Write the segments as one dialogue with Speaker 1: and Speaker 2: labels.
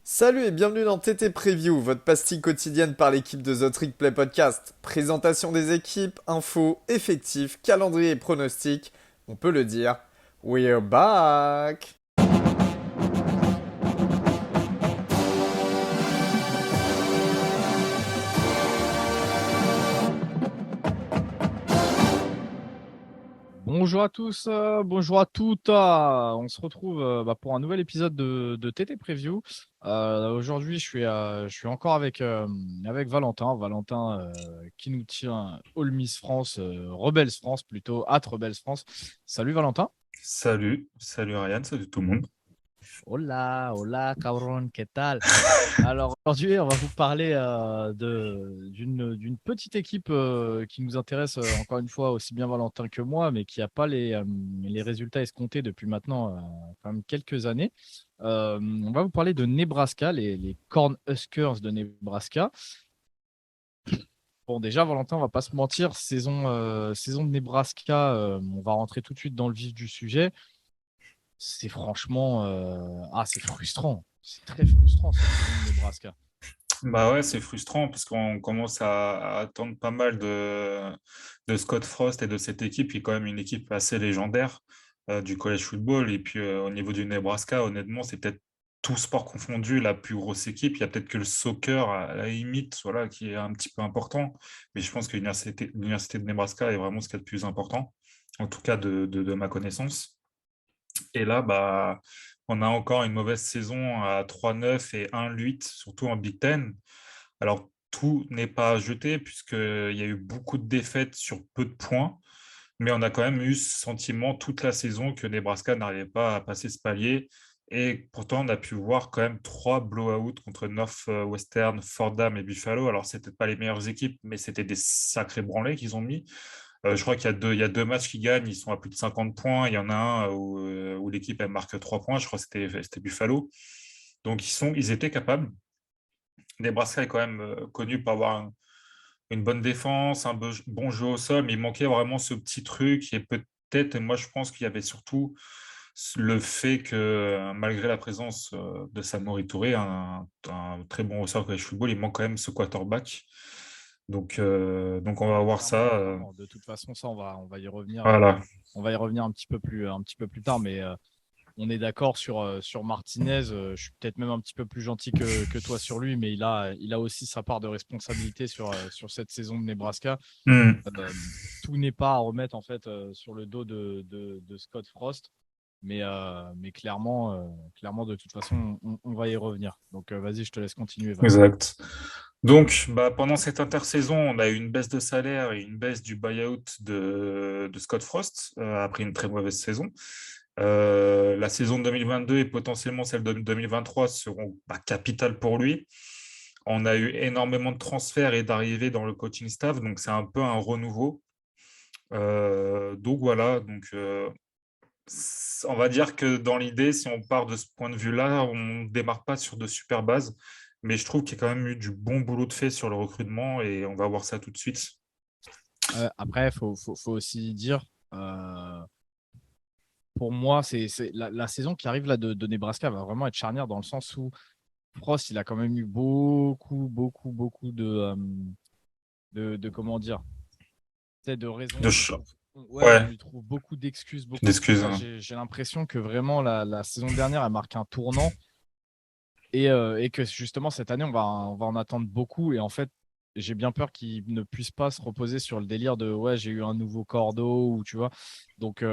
Speaker 1: Salut et bienvenue dans TT Preview, votre pastille quotidienne par l'équipe de The Trick Play Podcast. Présentation des équipes, infos, effectifs, calendrier et pronostics. On peut le dire, we're back!
Speaker 2: Bonjour à tous, bonjour à toutes. On se retrouve pour un nouvel épisode de TT Preview. Aujourd'hui, je suis encore avec Valentin. Valentin qui nous tient All Miss France, Rebels France plutôt, at Rebels France. Salut Valentin.
Speaker 3: Salut Ryan, salut tout le monde.
Speaker 2: Hola, hola, cabron, ¿qué tal? Alors aujourd'hui, on va vous parler d'une petite équipe qui nous intéresse encore une fois aussi bien Valentin que moi, mais qui n'a pas les résultats escomptés depuis maintenant quand même quelques années. On va vous parler de Nebraska, les Cornhuskers de Nebraska. Bon, déjà, Valentin, on va pas se mentir, saison de Nebraska, on va rentrer tout de suite dans le vif du sujet. C'est franchement, c'est frustrant. C'est très frustrant cette saison de Nebraska.
Speaker 3: Bah ouais, c'est frustrant parce qu'on commence à attendre pas mal de Scott Frost et de cette équipe qui est quand même une équipe assez légendaire du college football. Et puis au niveau du Nebraska, honnêtement, c'est peut-être tout sport confondu la plus grosse équipe. Il y a peut-être que le soccer à la limite, voilà, qui est un petit peu important. Mais je pense que l'université de Nebraska est vraiment ce qu'il y a de plus important, en tout cas de ma connaissance. Et là, bah, on a encore une mauvaise saison à 3-9 et 1-8, surtout en Big Ten. Alors, tout n'est pas jeté, puisqu'il y a eu beaucoup de défaites sur peu de points, mais on a quand même eu ce sentiment toute la saison que Nebraska n'arrivait pas à passer ce palier. Et pourtant, on a pu voir quand même trois blowouts contre Northwestern, Fordham et Buffalo. Alors, c'était pas les meilleures équipes, mais c'était des sacrés branlés qu'ils ont mis. Je crois qu'il y a deux matchs qui gagnent, ils sont à plus de 50 points. Il y en a un où l'équipe elle marque 3 points, je crois que c'était Buffalo. Donc ils étaient capables. Nebraska est quand même connu pour avoir une bonne défense, un bon jeu au sol, mais il manquait vraiment ce petit truc. Et peut-être, et moi je pense qu'il y avait surtout le fait que malgré la présence de Samori Touré, un très bon ressort college football, il manque quand même ce quarterback. Donc on va voir
Speaker 2: Clairement,
Speaker 3: ça.
Speaker 2: clairement. De toute façon, ça, on va y revenir,
Speaker 3: Voilà.
Speaker 2: un petit peu plus tard, mais on est d'accord sur Martinez. Je suis peut-être même un petit peu plus gentil que toi sur lui, mais il a aussi sa part de responsabilité sur cette saison de Nebraska.
Speaker 3: Hmm.
Speaker 2: Euh, Tout n'est pas à remettre en fait sur le dos de Scott Frost, mais clairement, de toute façon, on va y revenir. Donc, vas-y, je te laisse continuer, Valentin.
Speaker 3: Exact. Donc, bah, pendant cette intersaison, on a eu une baisse de salaire et une baisse du buyout de Scott Frost après une très mauvaise saison. La saison de 2022 et potentiellement celle de 2023 seront capitales pour lui. On a eu énormément de transferts et d'arrivées dans le coaching staff, donc c'est un peu un renouveau. Donc voilà, on va dire que dans l'idée, si on part de ce point de vue-là, on ne démarre pas sur de super bases, mais je trouve qu'il y a quand même eu du bon boulot de fait sur le recrutement et on va voir ça tout de suite.
Speaker 2: Après, faut aussi dire, euh, pour moi, c'est la saison qui arrive là de Nebraska va vraiment être charnière dans le sens où Frost, il a quand même eu beaucoup de comment dire, de raisons.
Speaker 3: De ch-
Speaker 2: Ouais, on
Speaker 3: Ouais,
Speaker 2: lui trouve beaucoup d'excuses, beaucoup de trucs.
Speaker 3: d'excuses,
Speaker 2: Là,
Speaker 3: hein.
Speaker 2: j'ai l'impression que vraiment la saison dernière a marqué un tournant et que justement cette année, on va en attendre beaucoup. Et en fait, j'ai bien peur qu'il ne puisse pas se reposer sur le délire de ouais, j'ai eu un nouveau cordeau ou tu vois. Donc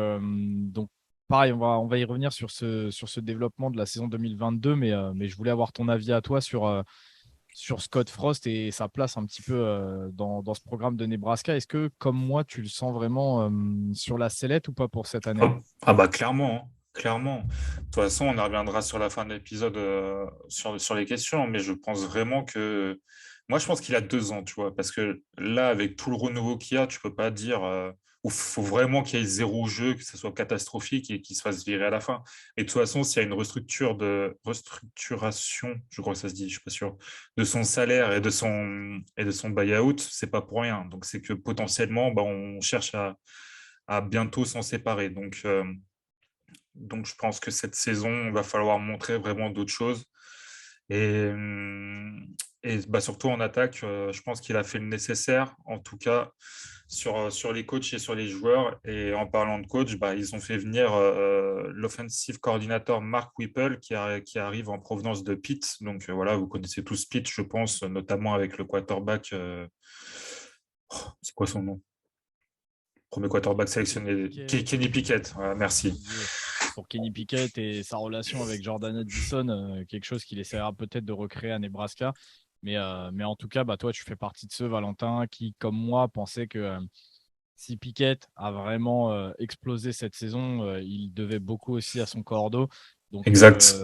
Speaker 2: pareil, on va y revenir sur ce développement de la saison 2022, mais je voulais avoir ton avis à toi sur Scott Frost et sa place un petit peu dans ce programme de Nebraska. Est-ce que, comme moi, tu le sens vraiment sur la sellette ou pas pour cette année?
Speaker 3: Ah bah clairement, hein, clairement. De toute façon, on y reviendra sur la fin de l'épisode sur les questions, mais je pense vraiment que moi je pense qu'il a 2 ans, tu vois, parce que là, avec tout le renouveau qu'il y a, tu peux pas dire ou faut vraiment qu'il y ait zéro jeu, que ce soit catastrophique et qu'il se fasse virer à la fin. Et de toute façon, s'il y a une restructuration, je crois que ça se dit, je suis pas sûr, de son salaire et de son buy-out, c'est pas pour rien. Donc c'est que potentiellement, bah, on cherche à bientôt s'en séparer. Donc, je pense que cette saison, il va falloir montrer vraiment d'autres choses. Et, hum, et bah, surtout en attaque, je pense qu'il a fait le nécessaire, en tout cas sur les coachs et sur les joueurs. Et en parlant de coach, bah, ils ont fait venir l'offensive coordinator Mark Whipple qui arrive en provenance de Pitt. Donc voilà, vous connaissez tous Pitt, je pense, notamment avec le quarterback. C'est quoi son nom? Premier quarterback
Speaker 2: Kenny
Speaker 3: sélectionné.
Speaker 2: Pickett,
Speaker 3: Kenny Pickett, voilà, merci.
Speaker 2: yes. Pour Kenny Pickett et sa relation avec Jordan Addison, quelque chose qu'il essaiera peut-être de recréer à Nebraska. Mais en tout cas, bah, toi, tu fais partie de ceux, Valentin, qui, comme moi, pensaient que si Pickett a vraiment explosé cette saison, il devait beaucoup aussi à son cordeau. Donc,
Speaker 3: Exact.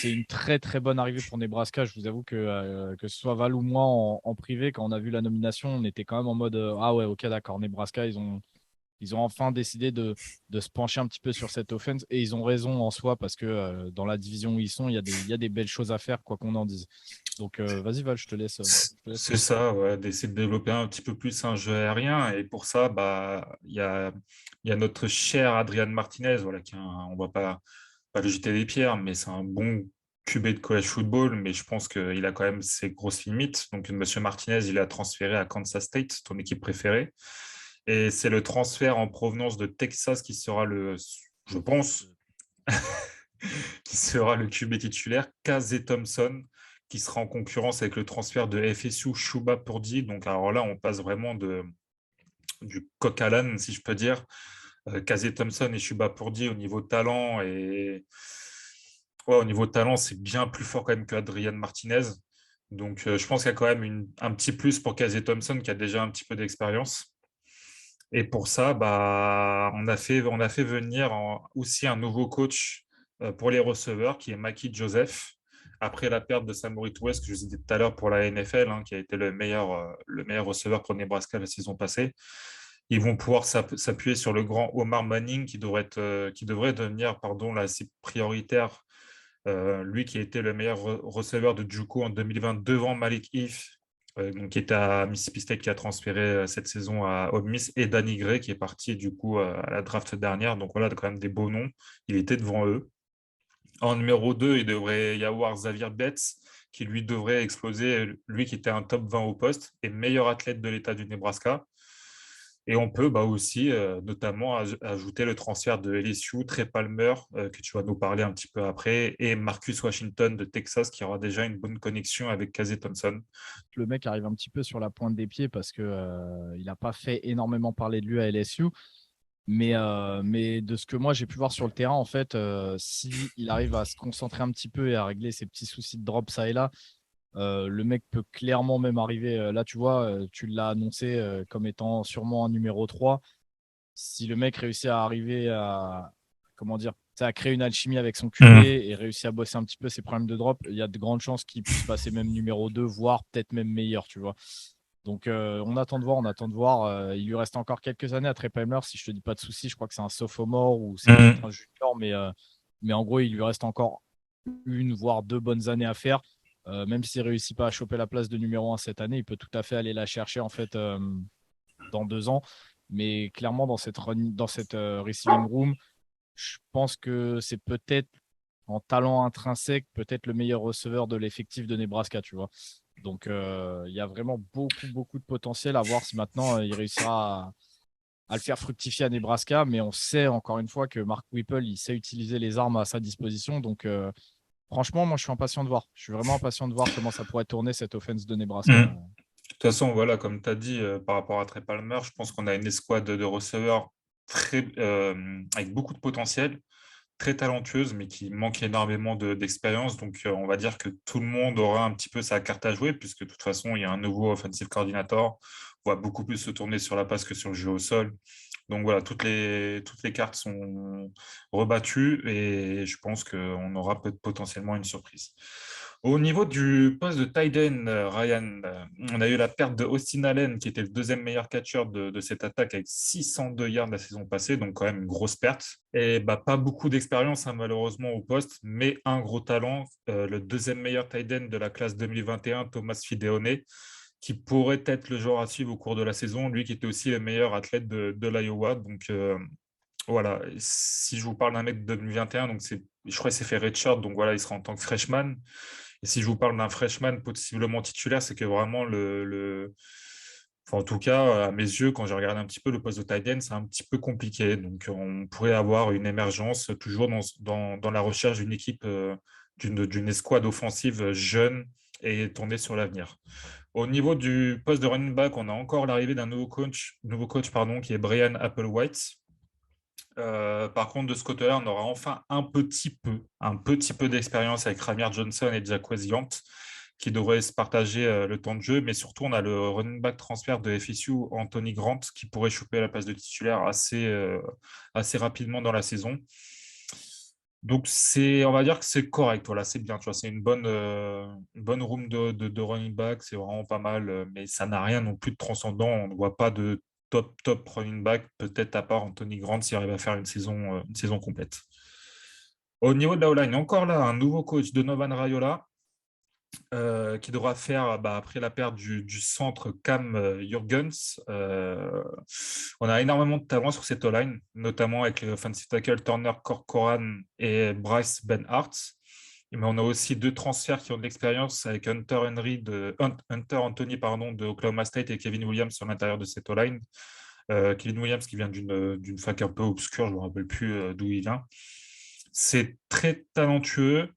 Speaker 2: c'est une très, très bonne arrivée pour Nebraska. Je vous avoue que ce soit Val ou moi en privé, quand on a vu la nomination, on était quand même en mode ah ouais, ok, d'accord, Nebraska, ils ont enfin décidé de se pencher un petit peu sur cette offense et ils ont raison en soi parce que dans la division où ils sont, il y a des belles choses à faire, quoi qu'on en dise. Donc, vas-y, Val, je te laisse
Speaker 3: C'est
Speaker 2: continuer.
Speaker 3: ça, ouais, d'essayer de développer un petit peu plus un jeu aérien. Et pour ça, bah, il y a notre cher Adrian Martinez, voilà, on va pas lui jeter des pierres, mais c'est un bon QB de college football, mais je pense qu'il a quand même ses grosses limites. Donc, Monsieur Martinez, il a transféré à Kansas State, ton équipe préférée. Et c'est le transfert en provenance de Texas qui sera je pense, qui sera le QB titulaire, Casey Thompson, qui sera en concurrence avec le transfert de FSU Chuba Purdy. Donc, alors là, on passe vraiment du coq à l'âne, si je peux dire. Casey Thompson et Chuba Purdy au niveau talent ouais, au niveau talent, c'est bien plus fort quand même que Adrian Martinez. Donc, je pense qu'il y a quand même un petit plus pour Casey Thompson qui a déjà un petit peu d'expérience. Et pour ça, bah, on a fait venir aussi un nouveau coach pour les receveurs, qui est Maki Joseph, après la perte de Samory West, que je vous ai dit tout à l'heure pour la NFL, hein, qui a été le meilleur receveur pour Nebraska la saison passée. Ils vont pouvoir s'appuyer sur le grand Omar Manning, qui devrait devenir, pardon, la cible prioritaire. Lui qui a été le meilleur receveur de JUCO en 2020 devant Malik Heath, donc, qui était à Mississippi State, qui a transféré cette saison à Ole Miss, et Danny Gray qui est parti du coup à la draft dernière. Donc voilà, quand même des beaux noms. Il était devant eux. En numéro 2, il devrait y avoir Xavier Betts, qui lui devrait exploser, lui qui était un top 20 au poste et meilleur athlète de l'État du Nebraska. Et on peut bah, aussi notamment ajouter le transfert de LSU, Trey Palmer, que tu vas nous parler un petit peu après, et Marcus Washington de Texas, qui aura déjà une bonne connexion avec Casey Thompson.
Speaker 2: Le mec arrive un petit peu sur la pointe des pieds parce que il n'a pas fait énormément parler de lui à LSU. Mais de ce que moi j'ai pu voir sur le terrain, en fait, si il arrive à se concentrer un petit peu et à régler ses petits soucis de drop ça et là, le mec peut clairement même arriver. Là, tu vois, tu l'as annoncé comme étant sûrement un numéro 3. Si le mec réussit à arriver à, comment dire, à créer une alchimie avec son QB
Speaker 3: Mhm.
Speaker 2: et réussit à bosser un petit peu ses problèmes de drop, il y a de grandes chances qu'il puisse passer même numéro 2, voire peut-être même meilleur, tu vois. Donc on attend de voir, on attend de voir. Il lui reste encore quelques années à Trey Palmer, si je te dis pas de soucis. Je crois que c'est un sophomore ou c'est peut-être un
Speaker 3: Mhm.
Speaker 2: junior, mais en gros, il lui reste encore une, voire deux bonnes années à faire. Même s'il réussit pas à choper la place de numéro 1 cette année, il peut tout à fait aller la chercher en fait dans 2 ans. Mais clairement, dans cette receiving room, je pense que c'est peut-être en talent intrinsèque, peut-être le meilleur receveur de l'effectif de Nebraska, tu vois. Donc, il y a vraiment beaucoup, beaucoup de potentiel à voir si maintenant il réussira à le faire fructifier à Nebraska. Mais on sait encore une fois que Mark Whipple, il sait utiliser les armes à sa disposition. Donc, franchement, moi, je suis impatient de voir. Je suis vraiment impatient de voir comment ça pourrait tourner cette offense de
Speaker 3: Mhm.
Speaker 2: Nebraska.
Speaker 3: De toute façon, voilà, comme tu as dit, par rapport à Trey Palmer, je pense qu'on a une escouade de receveurs avec beaucoup de potentiel, très talentueuse, mais qui manque énormément d'expérience. Donc, on va dire que tout le monde aura un petit peu sa carte à jouer, puisque de toute façon, il y a un nouveau offensive coordinator. On va beaucoup plus se tourner sur la passe que sur le jeu au sol. Donc voilà, toutes les cartes sont rebattues et je pense qu'on aura potentiellement une surprise. Au niveau du poste de tight end, Ryan, on a eu la perte de Austin Allen, qui était le deuxième meilleur catcheur de cette attaque avec 602 yards la saison passée, donc quand même une grosse perte. Et bah, pas beaucoup d'expérience hein, malheureusement au poste, mais un gros talent, le deuxième meilleur tight end de la classe 2021, Thomas Fideone, qui pourrait être le joueur à suivre au cours de la saison, lui qui était aussi le meilleur athlète de l'Iowa. Donc voilà, si je vous parle d'un mec de 2021, donc je crois qu'il s'est fait redshirt, donc voilà, il sera en tant que freshman. Et si je vous parle d'un freshman possiblement titulaire, c'est que vraiment enfin, en tout cas, à mes yeux, quand j'ai regardé un petit peu le poste de tight end, c'est un petit peu compliqué. Donc, on pourrait avoir une émergence toujours dans la recherche d'une équipe, d'une escouade offensive jeune et tournée sur l'avenir. Au niveau du poste de running back, on a encore l'arrivée d'un nouveau coach pardon, qui est Brian Applewhite. Par contre, de ce côté-là, on aura enfin un petit peu d'expérience avec Ramir Johnson et Jack Yant qui devraient se partager le temps de jeu. Mais surtout, on a le running back transfert de FSU, Anthony Grant, qui pourrait choper la place de titulaire assez rapidement dans la saison. Donc, on va dire que c'est correct. Voilà, c'est bien. Tu vois, c'est une bonne room de running back. C'est vraiment pas mal. Mais ça n'a rien non plus de transcendant. On ne voit pas de top running back, peut-être à part Anthony Grant s'il arrive à faire une saison complète. Au niveau de la O-line, encore là, un nouveau coach, Donovan Raiola, qui devra faire, après la perte du centre Cam Jurgens. On a énormément de talent sur cette O-line, notamment avec les offensive tackle Turner Corcoran et Bryce Benhart. Mais on a aussi 2 transferts qui ont de l'expérience avec Hunter Anthony de Oklahoma State et Kevin Williams sur l'intérieur de cette O-line. Kevin Williams qui vient d'une fac un peu obscure, je ne me rappelle plus d'où il vient. C'est très talentueux.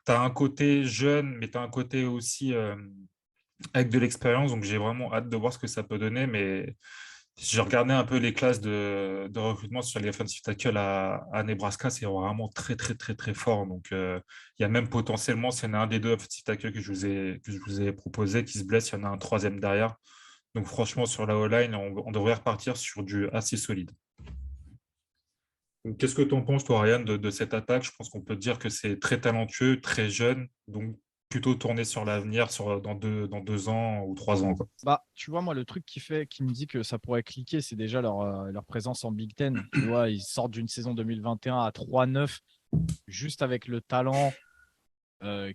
Speaker 3: Tu as un côté jeune, mais tu as un côté aussi avec de l'expérience. Donc, j'ai vraiment hâte de voir ce que ça peut donner. Mais j'ai regardé un peu les classes de recrutement sur les offensive tackle à Nebraska. C'est vraiment très, très, très, très fort. Donc, il y a même potentiellement, s'il y en a un des 2 offensive tackle que je vous ai proposé qui se blesse, il y en a un troisième derrière. Donc, franchement, sur la O-line, on devrait repartir sur du assez solide. Donc, qu'est-ce que tu en penses, toi, Ryan, de cette attaque? Je pense qu'on peut dire que c'est très talentueux, très jeune, donc plutôt tourné sur l'avenir dans 2 ans ou 3 ans, quoi.
Speaker 2: Bah, tu vois, moi, le truc qui me dit que ça pourrait cliquer, c'est déjà leur présence en Big Ten. Tu vois, ils sortent d'une saison 2021 à 3-9, juste avec le talent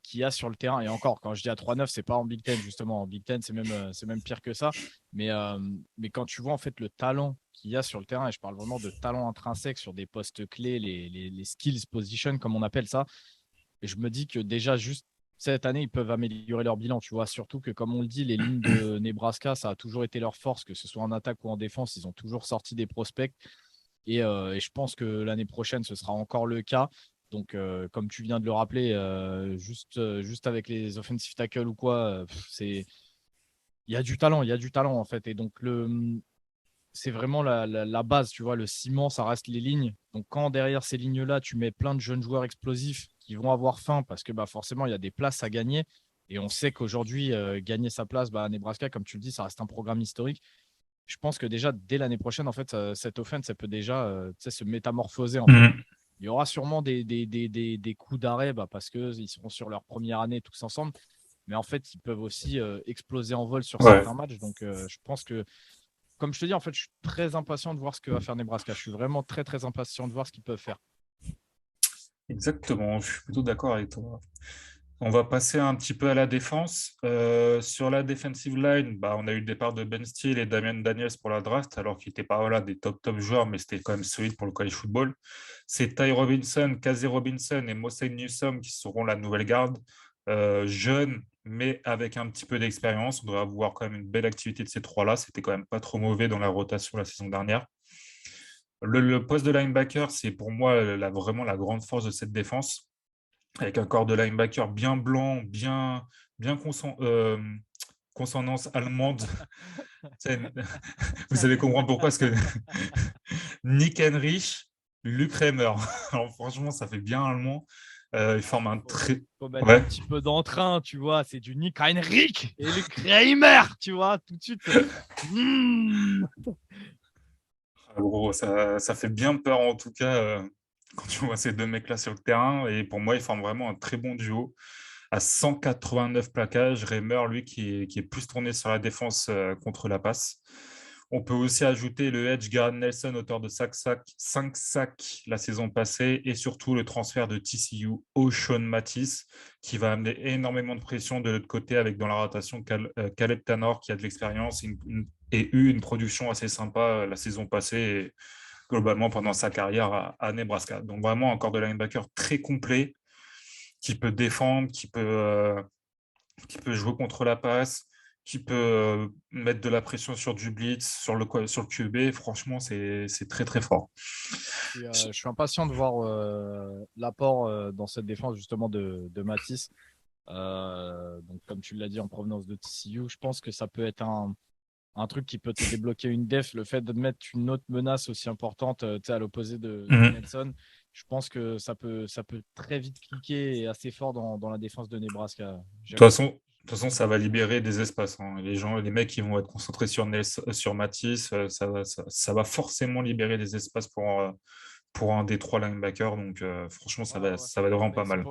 Speaker 2: qu'il y a sur le terrain. Et encore, quand je dis à 3-9, c'est pas en Big Ten, justement. En Big Ten, c'est même pire que ça. Mais quand tu vois en fait le talent qu'il y a sur le terrain, et je parle vraiment de talent intrinsèque sur des postes clés, les skills position, comme on appelle ça, et je me dis que déjà, juste cette année, ils peuvent améliorer leur bilan. Tu vois, surtout que, comme on le dit, les lignes de Nebraska, ça a toujours été leur force, que ce soit en attaque ou en défense. Ils ont toujours sorti des prospects. Et je pense que l'année prochaine, ce sera encore le cas. Donc, comme tu viens de le rappeler, juste avec les offensive tackle ou quoi, il y a du talent, il y a du talent en fait. Et donc, c'est vraiment la base, tu vois, le ciment, ça reste les lignes. Donc, quand derrière ces lignes-là, tu mets plein de jeunes joueurs explosifs qui vont avoir faim parce que forcément, il y a des places à gagner. Et on sait qu'aujourd'hui, gagner sa place à Nebraska, comme tu le dis, ça reste un programme historique. Je pense que déjà, dès l'année prochaine, en fait, cette offense, ça peut déjà se métamorphoser. En fait.
Speaker 3: Mhm.
Speaker 2: Il y aura sûrement des coups d'arrêt parce qu'ils seront sur leur première année tous ensemble. Mais en fait, ils peuvent aussi exploser en vol sur
Speaker 3: Ouais,
Speaker 2: certains matchs. Donc, je pense que, comme je te dis, en fait, je suis très impatient de voir ce que va faire Nebraska. Je suis vraiment très, très impatient de voir ce qu'ils peuvent faire.
Speaker 3: exactement. Je suis plutôt d'accord avec toi. On va passer un petit peu à la défense. Sur la defensive line, on a eu le départ de Ben Steele et Damian Daniels pour la draft, alors qu'ils n'étaient pas des top joueurs, mais c'était quand même solide pour le college football. C'est Ty Robinson, Kazay Robinson et Mosey Newsome qui seront la nouvelle garde. Jeunes, mais avec un petit peu d'expérience. On devrait avoir quand même une belle activité de ces 3-là. C'était quand même pas trop mauvais dans la rotation la saison dernière. Le poste de linebacker, c'est pour moi vraiment la grande force de cette défense avec un corps de linebacker bien blanc, bien consonance allemande. Vous allez comprendre pourquoi, parce que Nick Henrich, Luc Reimer. Alors franchement, ça fait bien allemand. Ils forment un très...
Speaker 2: Faut mettre un
Speaker 3: Ouais.
Speaker 2: petit peu d'entrain, tu vois. C'est du Nick Heinrich et le Kramer, tu vois, tout de suite.
Speaker 3: Ah, gros, ça fait bien peur en tout cas quand tu vois ces 2 mecs-là sur le terrain. Et pour moi, ils forment vraiment un très bon duo. À 189 plaquages, Reimer, lui, qui est plus tourné sur la défense contre la passe. On peut aussi ajouter le edge Garrett Nelson, auteur de 5 sacs la saison passée, et surtout le transfert de TCU au Sean Matisse, qui va amener énormément de pression de l'autre côté, avec dans la rotation Caleb Tanor, qui a de l'expérience et eu une production assez sympa la saison passée, et globalement pendant sa carrière à Nebraska. Donc vraiment encore de linebacker très complet, qui peut défendre, qui peut jouer contre la passe, qui peut mettre de la pression sur du blitz, sur le QB. Franchement, c'est très, très fort.
Speaker 2: Je suis impatient de voir l'apport dans cette défense justement de Matisse. Donc, comme tu l'as dit, en provenance de TCU, je pense que ça peut être un truc qui peut te débloquer une def. Le fait de mettre une autre menace aussi importante tu sais, à l'opposé de
Speaker 3: Mhm.
Speaker 2: Nelson, je pense que ça peut très vite cliquer et assez fort dans la défense de Nebraska.
Speaker 3: De toute façon, ça va libérer des espaces, hein. Les mecs qui vont être concentrés sur Matisse, ça va forcément libérer des espaces pour un des trois linebackers. Donc, franchement,
Speaker 2: Ouais, ouais.
Speaker 3: ça va être vraiment
Speaker 2: Mais
Speaker 3: pas mal.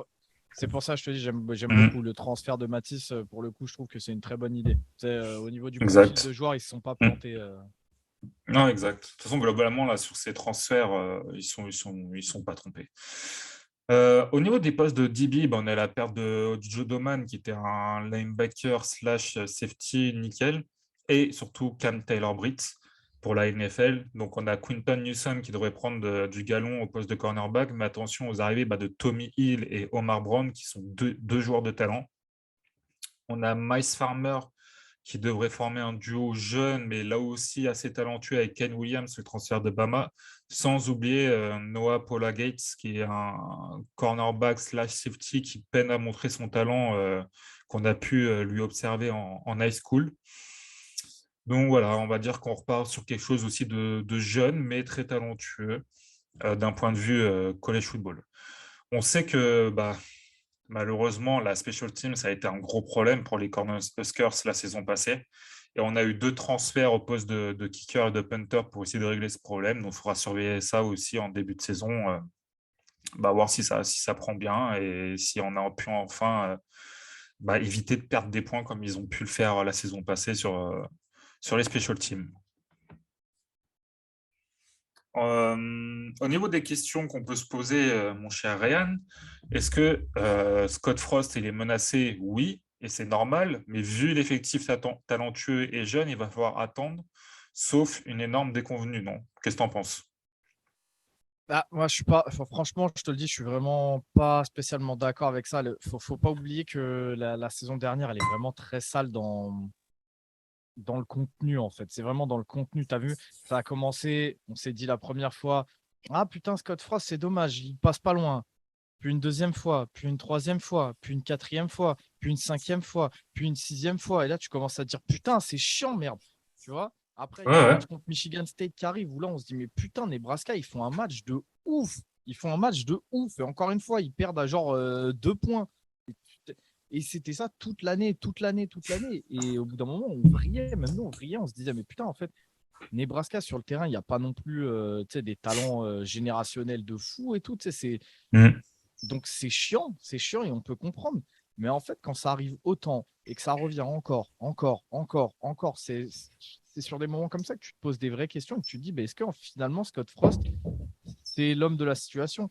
Speaker 2: c'est pour ça que je te dis, j'aime beaucoup
Speaker 3: Mhm.
Speaker 2: le transfert de Matisse. Pour le coup, je trouve que c'est une très bonne idée. Tu sais, au niveau du profil de
Speaker 3: Exact.
Speaker 2: joueur, ils ne se sont pas
Speaker 3: Mhm.
Speaker 2: plantés.
Speaker 3: Non, exact. De toute façon, globalement, là, sur ces transferts, ils sont pas trompés. Au niveau des postes de DB, ben, on a la perte de Joe Doman, qui était un linebacker slash safety nickel, et surtout Cam Taylor-Britt pour la NFL. Donc, on a Quinton Newsome qui devrait prendre du galon au poste de cornerback, mais attention aux arrivées de Tommy Hill et Omar Brown, qui sont deux joueurs de talent. On a Miles Farmer qui devrait former un duo jeune, mais là aussi assez talentueux avec Ken Williams, le transfert de Bama, sans oublier Noah Paula Gates, qui est un cornerback slash safety qui peine à montrer son talent qu'on a pu lui observer en high school. Donc voilà, on va dire qu'on repart sur quelque chose aussi de jeune, mais très talentueux d'un point de vue college football. On sait que malheureusement, la special team, ça a été un gros problème pour les Cornhuskers la saison passée. Et on a eu 2 transferts au poste de kicker et de punter pour essayer de régler ce problème. Donc, il faudra surveiller ça aussi en début de saison, voir si ça prend bien et si on a pu enfin éviter de perdre des points comme ils ont pu le faire la saison passée sur les special teams. Au niveau des questions qu'on peut se poser, mon cher Ryan, est-ce que Scott Frost il est menacé? Oui, et c'est normal, mais vu l'effectif talentueux et jeune, il va falloir attendre, sauf une énorme déconvenue, non? Qu'est-ce que tu en penses?
Speaker 2: Moi, je suis pas. Franchement, je te le dis, je suis vraiment pas spécialement d'accord avec ça. Faut pas oublier que la saison dernière, elle est vraiment très sale dans le contenu, en fait. C'est vraiment dans le contenu. Tu as vu, ça a commencé, on s'est dit la première fois, ah putain, Scott Frost, c'est dommage, il passe pas loin. Puis une deuxième fois, puis une troisième fois, puis une quatrième fois, puis une cinquième fois, puis une sixième fois. Et là, tu commences à te dire, putain, c'est chiant, merde. Tu vois? Après, il
Speaker 3: Ouais,
Speaker 2: y a le
Speaker 3: ouais.
Speaker 2: match contre Michigan State qui arrive, où là, on se dit, mais putain, Nebraska, ils font un match de ouf. Ils font un match de ouf. Et encore une fois, ils perdent à genre 2 points. Et c'était ça toute l'année, toute l'année, toute l'année. Et au bout d'un moment, on vrillait, même nous, on vrillait, on se disait, mais putain, en fait, Nebraska sur le terrain, il n'y a pas non plus des talents générationnels de fou et tout.
Speaker 3: Mhm.
Speaker 2: Donc c'est chiant et on peut comprendre. Mais en fait, quand ça arrive autant et que ça revient encore, encore, encore, encore, c'est sur des moments comme ça que tu te poses des vraies questions et que tu te dis, bah, est-ce que finalement Scott Frost, c'est l'homme de la situation?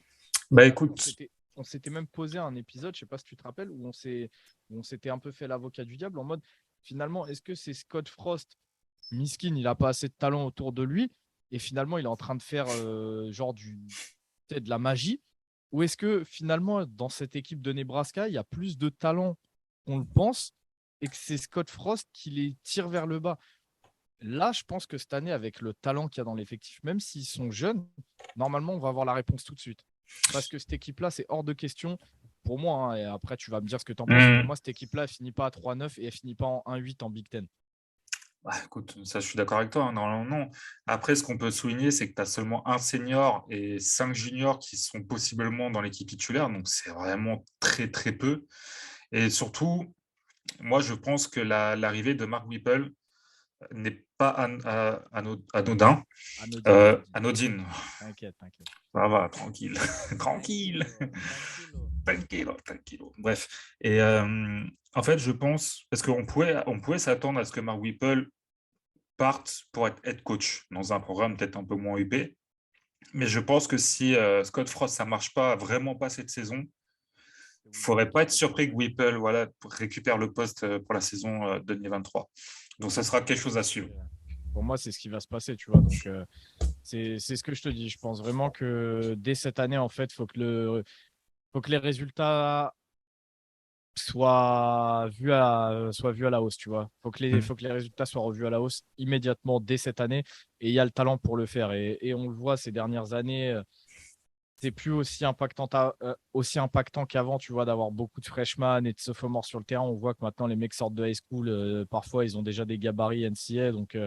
Speaker 3: Bah
Speaker 2: Et
Speaker 3: écoute,
Speaker 2: on s'était même posé un épisode, je sais pas si tu te rappelles, où on s'était un peu fait l'avocat du diable en mode, finalement, est-ce que c'est Scott Frost, miskin, il a pas assez de talent autour de lui et finalement il est en train de faire genre de la magie? Ou est-ce que finalement, dans cette équipe de Nebraska, il y a plus de talent qu'on le pense et que c'est Scott Frost qui les tire vers le bas? Là, je pense que cette année, avec le talent qu'il y a dans l'effectif, même s'ils sont jeunes, normalement, on va avoir la réponse tout de suite. Parce que cette équipe-là, c'est hors de question pour moi, hein, et après, tu vas me dire ce que tu en penses. Pour
Speaker 3: mhm.
Speaker 2: moi, cette équipe-là, elle finit pas à 3-9 et elle finit pas en 1-8 en Big Ten.
Speaker 3: Écoute, ça je suis d'accord avec toi, hein, normalement non. Après, ce qu'on peut souligner, c'est que tu as seulement un senior et 5 juniors qui sont possiblement dans l'équipe titulaire, donc c'est vraiment très très peu. Et surtout, moi je pense que l'arrivée de Mark Whipple n'est pas anodin,
Speaker 2: Anodine, Anodine.
Speaker 3: anodine.
Speaker 2: T'inquiète, t'inquiète.
Speaker 3: Ça va, tranquille, tranquille,
Speaker 2: Tranquillo, tranquillo.
Speaker 3: tranquille, tranquille. Bref, et en fait, je pense, parce on pouvait s'attendre à ce que Mark Whipple parte pour être head coach dans un programme peut-être un peu moins huppé. Mais je pense que si Scott Frost, ça ne marche pas, vraiment pas cette saison, il
Speaker 2: C'est
Speaker 3: ne faudrait
Speaker 2: Whipple
Speaker 3: pas
Speaker 2: qui
Speaker 3: être
Speaker 2: va
Speaker 3: surpris que
Speaker 2: décider.
Speaker 3: Whipple voilà, récupère le poste pour la saison 2023. Donc, ça sera quelque chose à suivre.
Speaker 2: Pour moi, c'est ce qui va se passer, tu vois. Donc, c'est ce que je te dis. Je pense vraiment que dès cette année, en fait, faut que les résultats soit vu à la hausse, tu vois.
Speaker 3: Mm.
Speaker 2: Faut que les résultats soient revus à la hausse immédiatement dès cette année. Et il y a le talent pour le faire. Et on le voit ces dernières années, c'est plus aussi impactant qu'avant, tu vois, d'avoir beaucoup de freshmen et de sophomores sur le terrain. On voit que maintenant, les mecs sortent de high school. Parfois, ils ont déjà des gabarits NCAA. Donc,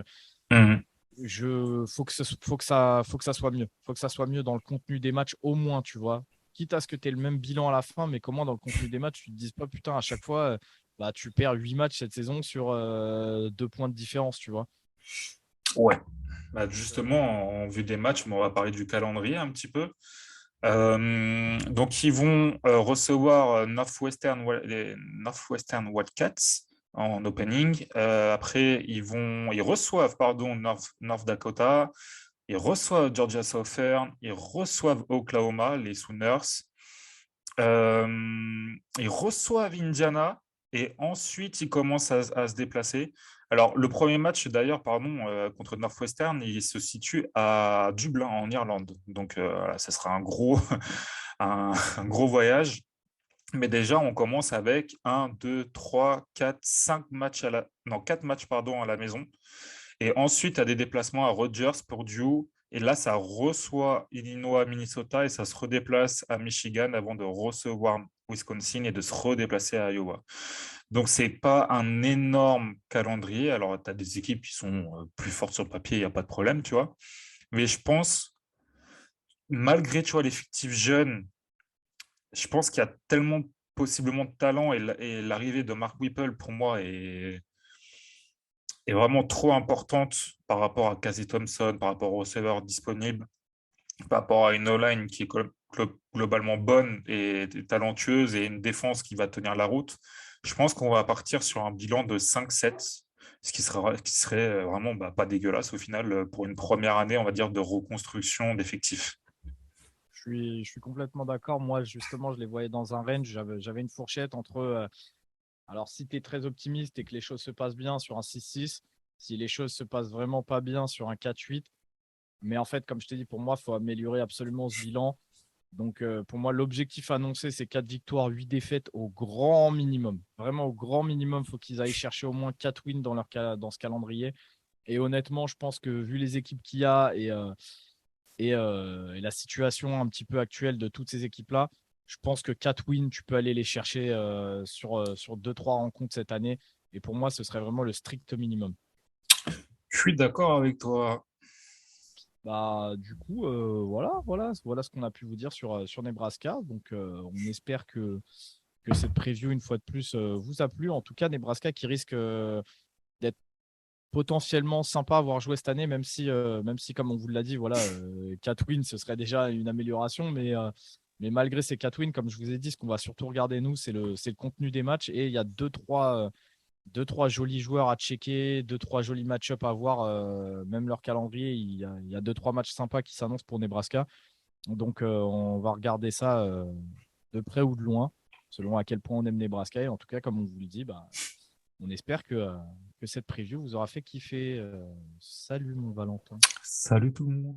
Speaker 3: Mm.
Speaker 2: faut que ça soit mieux. Faut que ça soit mieux dans le contenu des matchs, au moins, tu vois. Quitte à ce que tu aies le même bilan à la fin, mais comment dans le contenu des matchs, tu te dises pas, putain, à chaque fois, bah, tu perds 8 matchs cette saison sur 2 points de différence, tu vois.
Speaker 3: Ouais. Bah, justement, en vue des matchs, on va parler du calendrier un petit peu. Donc, ils vont recevoir les Northwestern Wildcats en opening. Après, ils reçoivent, pardon, North Dakota. Ils reçoivent Georgia Southern. Ils reçoivent Oklahoma, les Sooners. Ils reçoivent Indiana et ensuite ils commencent à se déplacer. Alors, le premier match, d'ailleurs, pardon, contre Northwestern, il se situe à Dublin, en Irlande. Donc, voilà, ça sera un gros, un gros voyage. Mais déjà, on commence avec un, 2, 3, 4, 5 matchs non, 4 matchs, pardon, à la maison. Et ensuite, tu as des déplacements à Rogers, Purdue. Et là, ça reçoit Illinois, Minnesota et ça se redéplace à Michigan avant de recevoir Wisconsin et de se redéplacer à Iowa. Donc, c'est pas un énorme calendrier. Alors, tu as des équipes qui sont plus fortes sur le papier, il n'y a pas de problème, tu vois. Mais je pense, malgré, tu vois, l'effectif jeune, je pense qu'il y a tellement possiblement de talent et l'arrivée de Mark Whipple, pour moi, est vraiment trop importante par rapport à Casey Thompson, par rapport aux receveurs disponibles, par rapport à une O-line qui est globalement bonne et talentueuse et une défense qui va tenir la route. Je pense qu'on va partir sur un bilan de 5-7, qui serait vraiment pas dégueulasse au final pour une première année, on va dire, de reconstruction d'effectifs.
Speaker 2: Je suis complètement d'accord. Moi, justement, je les voyais dans un range. J'avais une fourchette entre. Alors, si tu es très optimiste et que les choses se passent bien sur un 6-6, si les choses se passent vraiment pas bien sur un 4-8. Mais en fait, comme je t'ai dit, pour moi, il faut améliorer absolument ce bilan. Donc, pour moi, l'objectif annoncé, c'est 4 victoires, 8 défaites au grand minimum. Vraiment, au grand minimum, il faut qu'ils aillent chercher au moins 4 wins dans ce calendrier. Et honnêtement, je pense que vu les équipes qu'il y a et la situation un petit peu actuelle de toutes ces équipes-là, je pense que 4 wins, tu peux aller les chercher sur 2-3 rencontres cette année. Et pour moi, ce serait vraiment le strict minimum.
Speaker 3: Je suis d'accord avec toi.
Speaker 2: Bah, du coup, voilà ce qu'on a pu vous dire sur Nebraska. Donc, on espère que cette preview, une fois de plus, vous a plu. En tout cas, Nebraska qui risque d'être potentiellement sympa à voir jouer cette année, même si comme on vous l'a dit, voilà, 4 wins, ce serait déjà une amélioration. Mais malgré ces 4 wins, comme je vous ai dit, ce qu'on va surtout regarder, nous, c'est le contenu des matchs. Et il y a deux, trois jolis joueurs à checker, deux, trois jolis match-up à voir. Même leur calendrier, il y a deux, trois matchs sympas qui s'annoncent pour Nebraska. Donc, on va regarder ça de près ou de loin, selon à quel point on aime Nebraska. Et en tout cas, comme on vous le dit, bah, on espère que cette preview vous aura fait kiffer. Salut mon Valentin.
Speaker 3: Salut tout le monde.